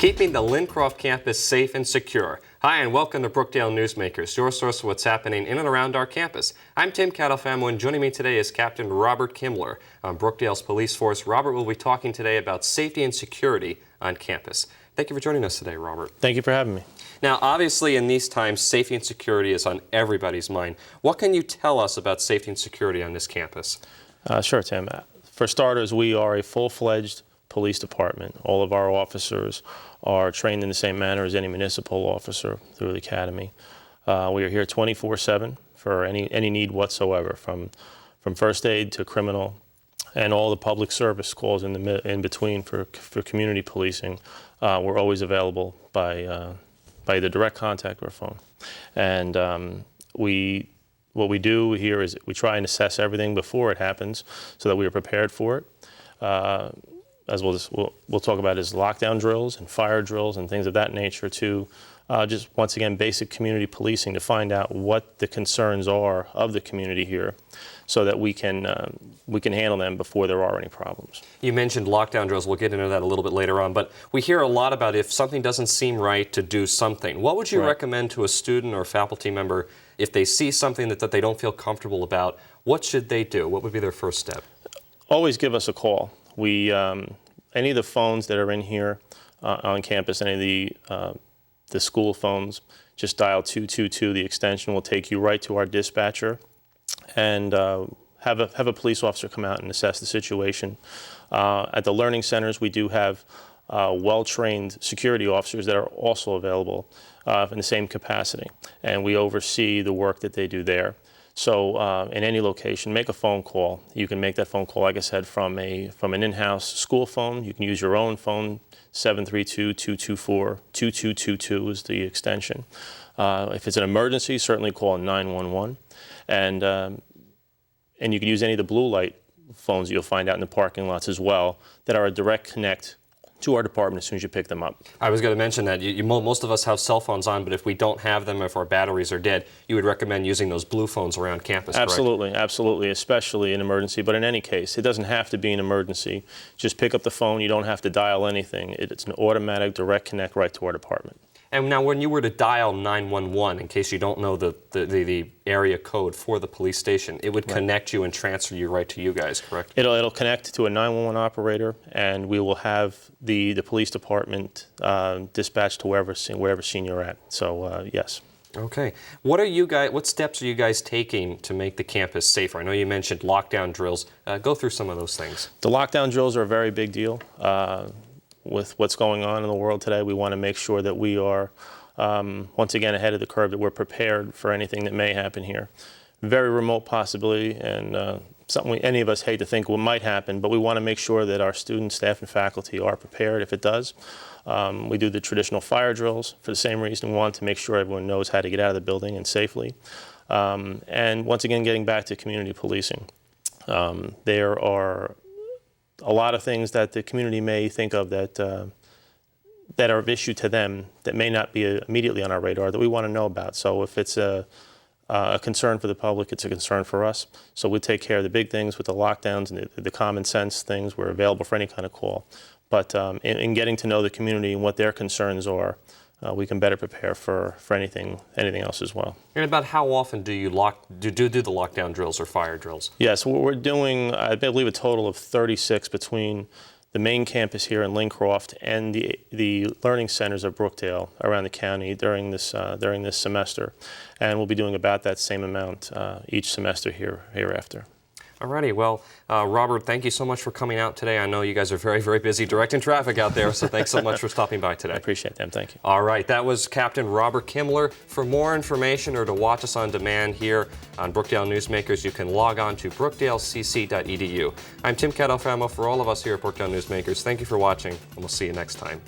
Keeping the Lincroft campus safe and secure. Hi, and welcome to Brookdale Newsmakers, your source of what's happening in and around our campus. I'm Tim Catalfamo, and joining me today is Captain Robert Kimler on Brookdale's police force. Robert will be talking today about safety and security on campus. Thank you for joining us today, Robert. Thank you for having me. Now, obviously, in these times, safety and security is on everybody's mind. What can you tell us about safety and security on this campus? Sure, Tim. For starters, we are a full-fledged police department. All of our officers are trained in the same manner as any municipal officer through the academy. We are here 24/7 for any need whatsoever, from first aid to criminal, and all the public service calls in between for community policing. We're always available by either direct contact or phone. And what we do here is we try and assess everything before it happens so that we are prepared for it. As we'll talk about is lockdown drills and fire drills and things of that nature, to just once again basic community policing to find out what the concerns are of the community here, so that we can handle them before there are any problems. You mentioned lockdown drills. We'll get into that a little bit later on, but we hear a lot about if something doesn't seem right, to do something. What would you recommend to a student or faculty member if they see something that they don't feel comfortable about? What should they do? What would be their first step? Always give us a call. We any of the phones that are in here on campus, any of the school phones, just dial 222. The extension will take you right to our dispatcher, and have a police officer come out and assess the situation. At the learning centers, we do have well-trained security officers that are also available in the same capacity, and we oversee the work that they do there. So in any location, make a phone call. You can make that phone call, like I said, from an in-house school phone. You can use your own phone. 732-224-2222 is the extension. If it's an emergency, certainly call 911. And you can use any of the blue light phones you'll find out in the parking lots as well that are a direct connect to our department as soon as you pick them up. I was going to mention that most of us have cell phones on, but if we don't have them, if our batteries are dead, you would recommend using those blue phones around campus, correct? Absolutely, absolutely, especially in emergency. But in any case, it doesn't have to be an emergency. Just pick up the phone. You don't have to dial anything. It's an automatic direct connect right to our department. And now when you were to dial 911, in case you don't know the area code for the police station, it would connect you and transfer you right to you guys, correct? It'll connect to a 911 operator, and we will have the police department dispatched to wherever scene you're at. So yes. Okay. What steps are you guys taking to make the campus safer? I know you mentioned lockdown drills. Go through some of those things. The lockdown drills are a very big deal. With what's going on in the world today, we want to make sure that we are, once again, ahead of the curve, that we're prepared for anything that may happen here. Very remote possibility, and something any of us hate to think what might happen, but we want to make sure that our students, staff, and faculty are prepared if it does. We do the traditional fire drills for the same reason. We want to make sure everyone knows how to get out of the building and safely. And once again, getting back to community policing. There are a lot of things that the community may think of that are of issue to them that may not be immediately on our radar that we want to know about. So if it's a concern for the public, it's a concern for us. So we take care of the big things with the lockdowns and the common sense things. We're available for any kind of call. But in getting to know the community and what their concerns are, we can better prepare for anything else as well. And about how often do you do the lockdown drills or fire drills? Yes, we're doing, I believe, a total of 36 between the main campus here in Lincroft and the learning centers of Brookdale around the county during this semester, and we'll be doing about that same amount each semester hereafter. Alrighty, well, Robert, thank you so much for coming out today. I know you guys are very, very busy directing traffic out there, so thanks so much for stopping by today. I appreciate that. Thank you. All right, that was Captain Robert Kimler. For more information or to watch us on demand here on Brookdale Newsmakers, you can log on to brookdalecc.edu. I'm Tim Catalfamo. For all of us here at Brookdale Newsmakers, thank you for watching, and we'll see you next time.